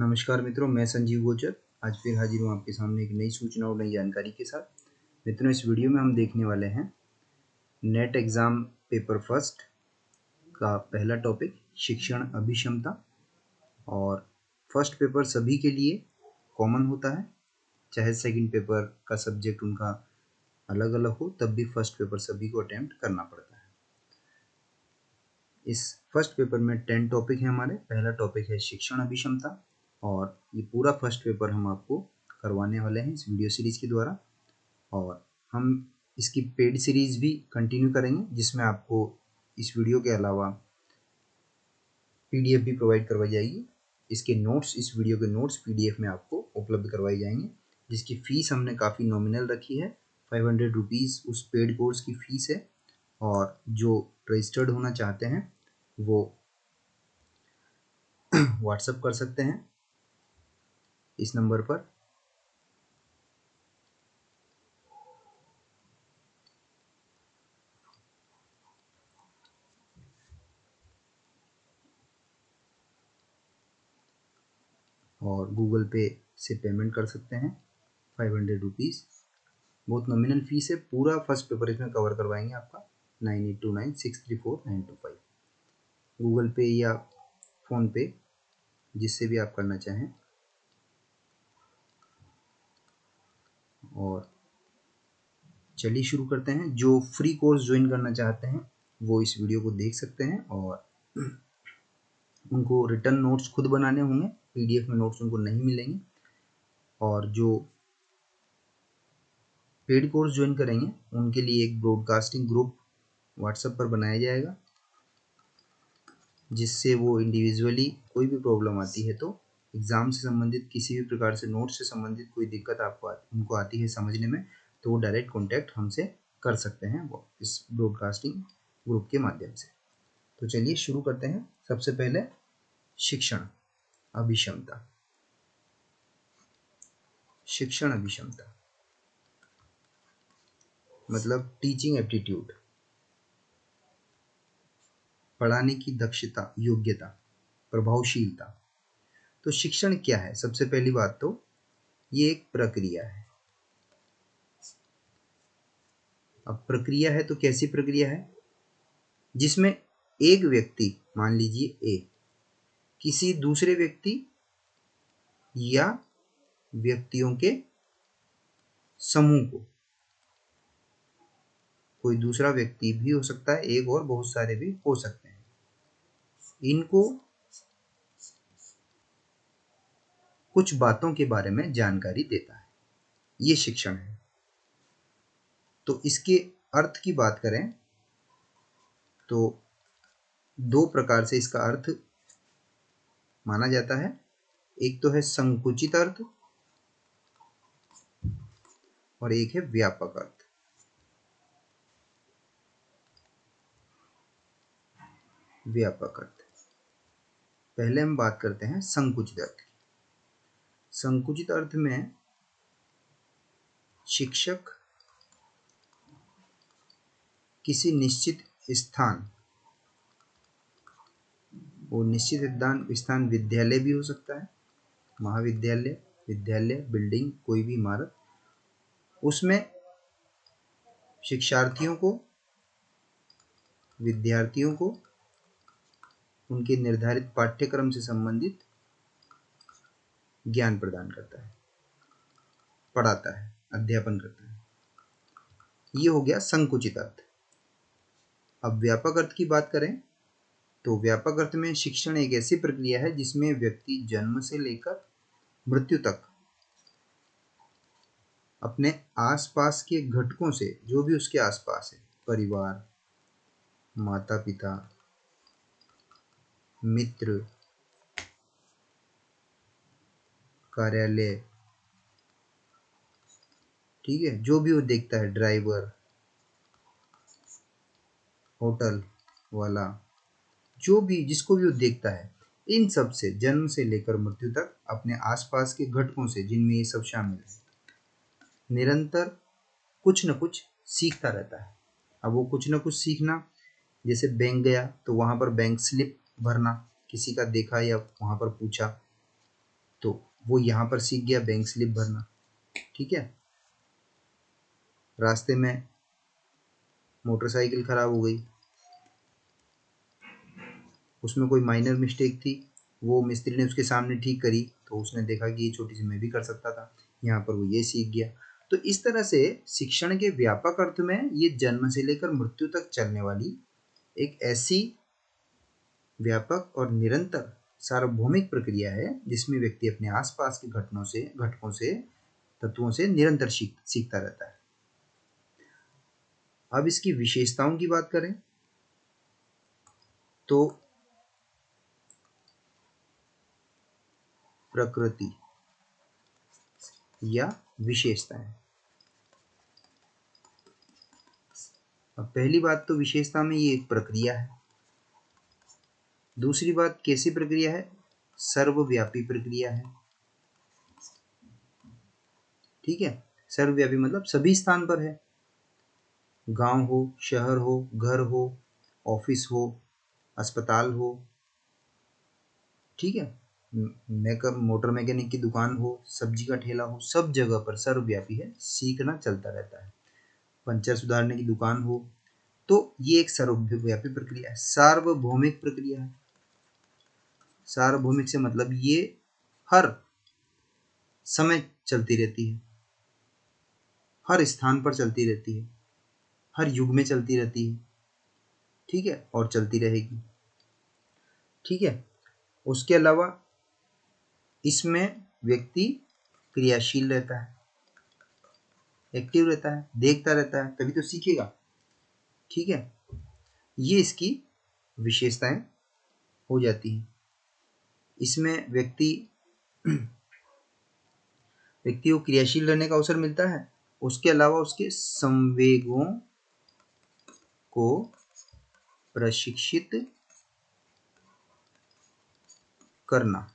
नमस्कार मित्रों, मैं संजीव गोचर आज फिर हाजिर हूँ आपके सामने एक नई सूचना और नई जानकारी के साथ। मित्रों, इस वीडियो में हम देखने वाले हैं नेट एग्ज़ाम पेपर फर्स्ट का पहला टॉपिक शिक्षण अभिक्षमता। और फर्स्ट पेपर सभी के लिए कॉमन होता है, चाहे सेकंड पेपर का सब्जेक्ट उनका अलग अलग हो, तब भी फर्स्ट पेपर सभी को अटेम्प्ट करना पड़ता है। इस फर्स्ट पेपर में 10 टॉपिक हैं हमारे। पहला टॉपिक है शिक्षण अभिक्षमता और ये पूरा फर्स्ट पेपर हम आपको करवाने वाले हैं इस वीडियो सीरीज़ के द्वारा। और हम इसकी पेड सीरीज़ भी कंटिन्यू करेंगे, जिसमें आपको इस वीडियो के अलावा पीडीएफ भी प्रोवाइड करवाई जाएगी। इसके नोट्स, इस वीडियो के नोट्स पीडीएफ में आपको उपलब्ध करवाई जाएंगे, जिसकी फ़ीस हमने काफ़ी नॉमिनल रखी है। 500 रुपीज़ उस पेड कोर्स की फ़ीस है। और जो रजिस्टर्ड होना चाहते हैं वो व्हाट्सएप कर सकते हैं इस नंबर पर। और गूगल पे से पेमेंट कर सकते हैं 500 रुपीज़। बहुत नॉमिनल फीस है। पूरा फर्स्ट पेपर इसमें कवर करवाएंगे आपका 9829634925 गूगल पे या फ़ोन पे, जिससे भी आप करना चाहें। और चलिए शुरू करते हैं। जो फ्री कोर्स ज्वाइन करना चाहते हैं वो इस वीडियो को देख सकते हैं और उनको रिटर्न नोट्स खुद बनाने होंगे, पीडीएफ में नोट्स उनको नहीं मिलेंगे। और जो पेड कोर्स ज्वाइन करेंगे उनके लिए एक ब्रॉडकास्टिंग ग्रुप व्हाट्सएप पर बनाया जाएगा, जिससे वो इंडिविजुअली कोई भी प्रॉब्लम आती है, तो एग्ज़ाम से संबंधित किसी भी प्रकार से, नोट्स से संबंधित कोई दिक्कत उनको आती है समझने में, तो वो डायरेक्ट कॉन्टैक्ट हमसे कर सकते हैं वो इस ब्रॉडकास्टिंग ग्रुप के माध्यम से। तो चलिए शुरू करते हैं। सबसे पहले शिक्षण अभिक्षमता। शिक्षण अभिक्षमता मतलब टीचिंग एप्टीट्यूड, पढ़ाने की दक्षता, योग्यता, प्रभावशीलता। तो शिक्षण क्या है? सबसे पहली बात तो ये एक प्रक्रिया है। अब प्रक्रिया है तो कैसी प्रक्रिया है? जिसमें एक व्यक्ति, मान लीजिए ए, किसी दूसरे व्यक्ति या व्यक्तियों के समूह को, कोई दूसरा व्यक्ति भी हो सकता है, एक और बहुत सारे भी हो सकते हैं, इनको कुछ बातों के बारे में जानकारी देता है, ये शिक्षण है। तो इसके अर्थ की बात करें तो दो प्रकार से इसका अर्थ माना जाता है। एक तो है संकुचित अर्थ और एक है व्यापक अर्थ। व्यापक अर्थ। पहले हम बात करते हैं संकुचित अर्थ की। संकुचित अर्थ में शिक्षक किसी निश्चित स्थान, वो निश्चित स्थान विद्यालय भी हो सकता है, महाविद्यालय, विद्यालय, बिल्डिंग, कोई भी इमारत, उसमें शिक्षार्थियों को, विद्यार्थियों को उनके निर्धारित पाठ्यक्रम से संबंधित ज्ञान प्रदान करता है, पढ़ाता है, अध्यापन करता है। ये हो गया संकुचित अर्थ। अब व्यापक अर्थ की बात करें तो व्यापक अर्थ में शिक्षण एक ऐसी प्रक्रिया है जिसमें व्यक्ति जन्म से लेकर मृत्यु तक अपने आसपास के घटकों से, जो भी उसके आसपास है, परिवार, माता पिता, मित्र, कार्यालय, ठीक है, जो भी वो देखता है, ड्राइवर, होटल वाला, जो भी, जिसको भी वो देखता है, इन सब से जन्म से लेकर मृत्यु तक अपने आसपास के घटकों से, जिनमें ये सब शामिल है, निरंतर कुछ न कुछ सीखता रहता है। अब वो कुछ न कुछ सीखना, जैसे बैंक गया तो वहाँ पर बैंक स्लिप भरना, किसी का देखा या वहाँ पर पूछा, तो वो यहाँ पर सीख गया बैंक स्लिप भरना। ठीक है, रास्ते में मोटरसाइकिल खराब हो गई, उसमें कोई माइनर मिस्टेक थी, वो मिस्त्री ने उसके सामने ठीक करी, तो उसने देखा कि ये छोटी सी मैं भी कर सकता था, यहाँ पर वो ये सीख गया। तो इस तरह से शिक्षण के व्यापक अर्थ में ये जन्म से लेकर मृत्यु तक चलने वाली एक ऐसी व्यापक और निरंतर सार्वभौमिक प्रक्रिया है जिसमें व्यक्ति अपने आसपास के घटकों से तत्वों से निरंतर सीखता रहता है। अब इसकी विशेषताओं की बात करें तो प्रकृति या विशेषताएं। अब पहली बात तो विशेषता में ये एक प्रक्रिया है। दूसरी बात कैसी प्रक्रिया है? सर्वव्यापी प्रक्रिया है। ठीक है, सर्वव्यापी मतलब सभी स्थान पर है, गांव हो, शहर हो, घर हो, ऑफिस हो, अस्पताल हो, ठीक है, मोटर मैकेनिक की दुकान हो, सब्जी का ठेला हो, सब जगह पर सर्वव्यापी है, सीखना चलता रहता है। पंचर सुधारने की दुकान हो, तो ये एक सर्वव्यापी प्रक्रिया है। सार्वभौमिक प्रक्रिया है। सार्वभौमिक से मतलब ये हर समय चलती रहती है, हर स्थान पर चलती रहती है, हर युग में चलती रहती है। ठीक है, और चलती रहेगी। ठीक है, उसके अलावा इसमें व्यक्ति क्रियाशील रहता है, एक्टिव रहता है, देखता रहता है, तभी तो सीखेगा। ठीक है, ये इसकी विशेषताएं हो जाती हैं। इसमें व्यक्ति को क्रियाशील रहने का अवसर मिलता है। उसके अलावा उसके संवेगों को प्रशिक्षित करना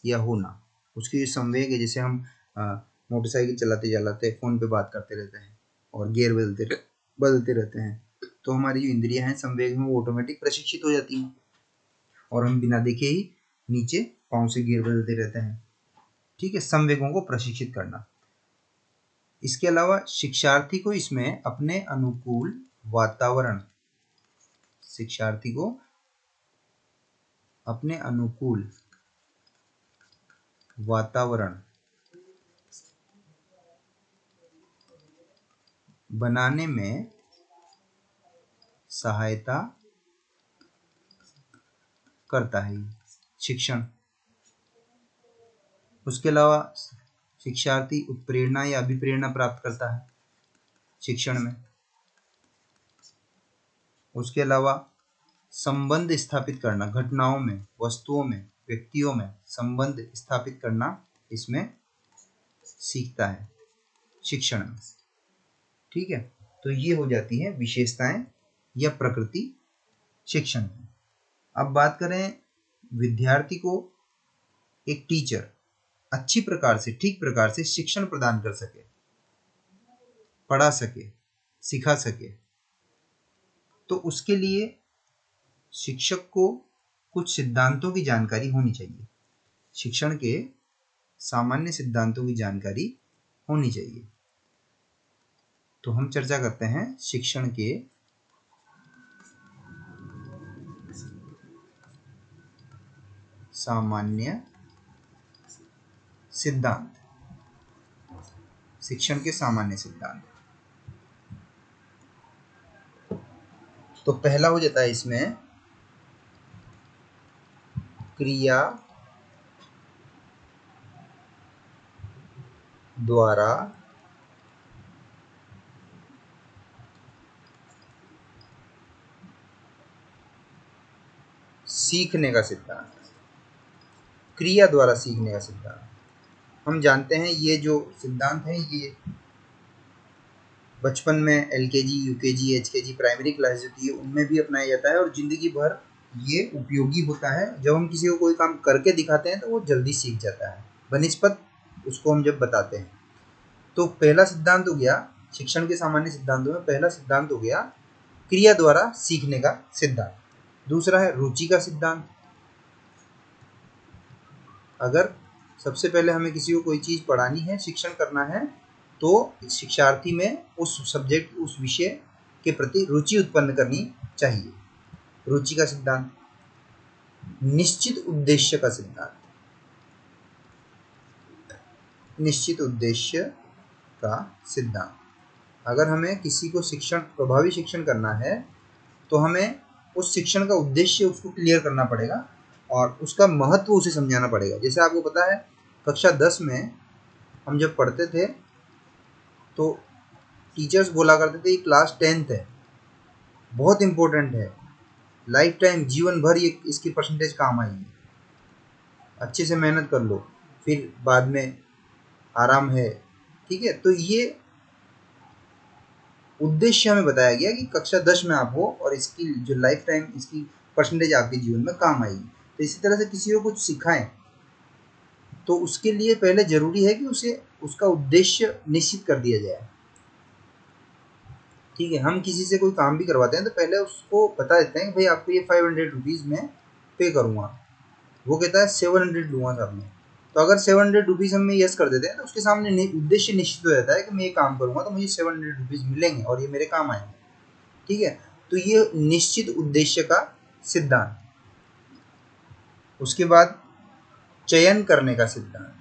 या होना। उसके जो संवेग है, जैसे हम मोटरसाइकिल चलाते चलाते फ़ोन पे बात करते रहते हैं और गियर बदलते रहते हैं, तो हमारी जो इंद्रियां हैं संवेग में वो ऑटोमेटिक प्रशिक्षित हो जाती हैं और हम बिना देखे ही नीचे पाँव से गियर बदलते रहते हैं। ठीक है, संवेगों को प्रशिक्षित करना। इसके अलावा शिक्षार्थी को इसमें अपने अनुकूल वातावरण, शिक्षार्थी को अपने अनुकूल वातावरण बनाने में सहायता करता है शिक्षण। उसके अलावा शिक्षार्थी उत्प्रेरणा या अभिप्रेरणा प्राप्त करता है शिक्षण में। उसके अलावा संबंध स्थापित करना, घटनाओं में, वस्तुओं में, व्यक्तियों में संबंध स्थापित करना इसमें सीखता है शिक्षण में। ठीक है, तो ये हो जाती है विशेषताएं या प्रकृति शिक्षण की। अब बात करें विद्यार्थी को एक टीचर अच्छी प्रकार से, ठीक प्रकार से शिक्षण प्रदान कर सके, पढ़ा सके, सिखा सके, तो उसके लिए शिक्षक को कुछ सिद्धांतों की जानकारी होनी चाहिए। शिक्षण के सामान्य सिद्धांतों की जानकारी होनी चाहिए। तो हम चर्चा करते हैं शिक्षण के सामान्य सिद्धांत। शिक्षण के सामान्य सिद्धांत, तो पहला हो जाता है इसमें क्रिया द्वारा सीखने का सिद्धांत। क्रिया द्वारा सीखने का सिद्धांत हम जानते हैं, ये जो सिद्धांत है ये बचपन में LKG, UKG, HKG, primary class होती है उनमें भी अपनाया जाता है और जिंदगी भर ये उपयोगी होता है। जब हम किसी को कोई काम करके दिखाते हैं तो वो जल्दी सीख जाता है बनिस्पत उसको हम जब बताते हैं। तो पहला सिद्धांत हो गया शिक्षण के सामान्य सिद्धांतों में, पहला सिद्धांत हो गया क्रिया द्वारा सीखने का सिद्धांत। दूसरा है रुचि का सिद्धांत। अगर सबसे पहले हमें किसी को कोई चीज़ पढ़ानी है, शिक्षण करना है, तो शिक्षार्थी में उस सब्जेक्ट, उस विषय के प्रति रुचि उत्पन्न करनी चाहिए। रुचि का सिद्धांत, निश्चित उद्देश्य का सिद्धांत। निश्चित उद्देश्य का सिद्धांत, अगर हमें किसी को शिक्षण, प्रभावी शिक्षण करना है तो हमें उस शिक्षण का उद्देश्य उसको क्लियर करना पड़ेगा और उसका महत्व उसे समझाना पड़ेगा। जैसे आपको पता है कक्षा 10 में हम जब पढ़ते थे तो टीचर्स बोला करते थे क्लास 10th है, बहुत इम्पोर्टेंट है, लाइफ टाइम, जीवन भर ये इसकी परसेंटेज काम आएगी, अच्छे से मेहनत कर लो, फिर बाद में आराम है। ठीक है, तो ये उद्देश्य हमें बताया गया कि कक्षा 10 में आप हो और इसकी जो लाइफ टाइम, इसकी परसेंटेज आपके जीवन में काम आएगी। तो इसी तरह से किसी को कुछ सिखाएं तो उसके लिए पहले जरूरी है कि उसे उसका उद्देश्य निश्चित कर दिया जाए। ठीक है, हम किसी से कोई काम भी करवाते हैं तो पहले उसको बता देते हैं कि भाई आपको ये 500 रुपीज़ में पे करूँगा, वो कहता है 700 लूँगा साहब में। तो अगर 700 रुपीज़ हम यस कर देते हैं तो उसके सामने उद्देश्य निश्चित हो जाता है कि मैं ये काम करूँगा तो मुझे 700 रुपीज़ मिलेंगे और ये मेरे काम आएंगे। ठीक है, तो ये निश्चित उद्देश्य का सिद्धांत। उसके बाद चयन करने का सिद्धांत।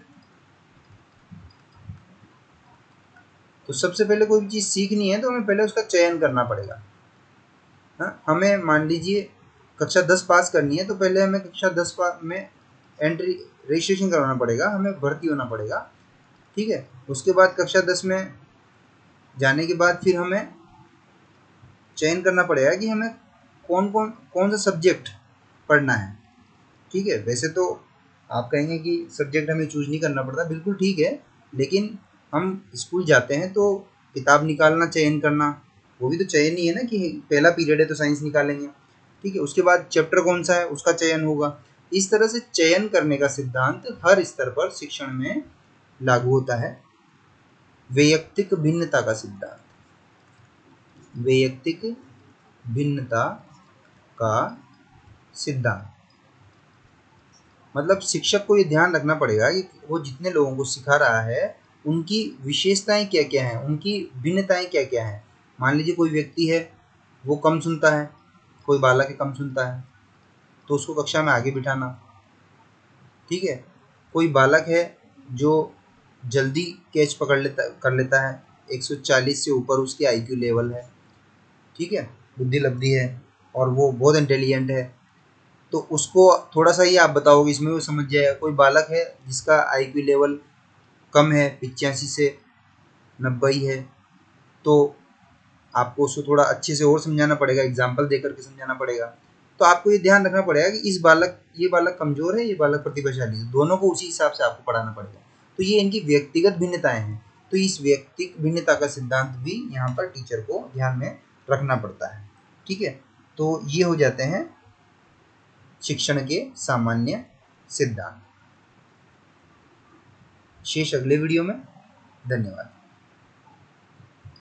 तो सबसे पहले कोई भी चीज़ सीखनी है तो हमें पहले उसका चयन करना पड़ेगा। हाँ, हमें मान लीजिए कक्षा 10 पास करनी है तो पहले हमें कक्षा 10 में एंट्री, रजिस्ट्रेशन करवाना पड़ेगा, हमें भर्ती होना पड़ेगा। ठीक है, उसके बाद कक्षा 10 में जाने के बाद फिर हमें चयन करना पड़ेगा कि हमें कौन सा सब्जेक्ट पढ़ना है। ठीक है, वैसे तो आप कहेंगे कि सब्जेक्ट हमें चूज नहीं करना पड़ता, बिल्कुल ठीक है, लेकिन हम स्कूल जाते हैं तो किताब निकालना, चयन करना, वो भी तो चयन ही है ना कि पहला पीरियड है तो साइंस निकालेंगे। ठीक है, उसके बाद चैप्टर कौन सा है उसका चयन होगा। इस तरह से चयन करने का सिद्धांत हर स्तर पर शिक्षण में लागू होता है। वैयक्तिक भिन्नता का सिद्धांत। वैयक्तिक भिन्नता का सिद्धांत मतलब शिक्षक को ये ध्यान रखना पड़ेगा कि वो जितने लोगों को सिखा रहा है उनकी विशेषताएं क्या क्या हैं, उनकी भिन्नताएं क्या क्या हैं। मान लीजिए कोई व्यक्ति है वो कम सुनता है, कोई बालक है कम सुनता है, तो उसको कक्षा में आगे बिठाना। ठीक है, कोई बालक है जो जल्दी कैच कर लेता है, 140 से ऊपर उसकी आईक्यू लेवल है। ठीक है, बुद्धि लब्धि है और वो बहुत इंटेलिजेंट है, तो उसको थोड़ा सा ही आप बताओगे इसमें वो समझ जाएगा। कोई बालक है जिसका आईक्यू लेवल कम है, 85 से 90 है, तो आपको उसको थोड़ा अच्छे से और समझाना पड़ेगा, एग्जाम्पल दे करके समझाना पड़ेगा। तो आपको ये ध्यान रखना पड़ेगा कि ये बालक कमज़ोर है, ये बालक प्रतिभाशाली है, दोनों को उसी हिसाब से आपको पढ़ाना पड़ेगा। तो ये इनकी व्यक्तिगत भिन्नताएं हैं, तो इस व्यक्तिगत भिन्नता का सिद्धांत भी यहाँ पर टीचर को ध्यान में रखना पड़ता है। ठीक है, तो ये हो जाते हैं शिक्षण के सामान्य सिद्धांत। शेष अगले वीडियो में। धन्यवाद।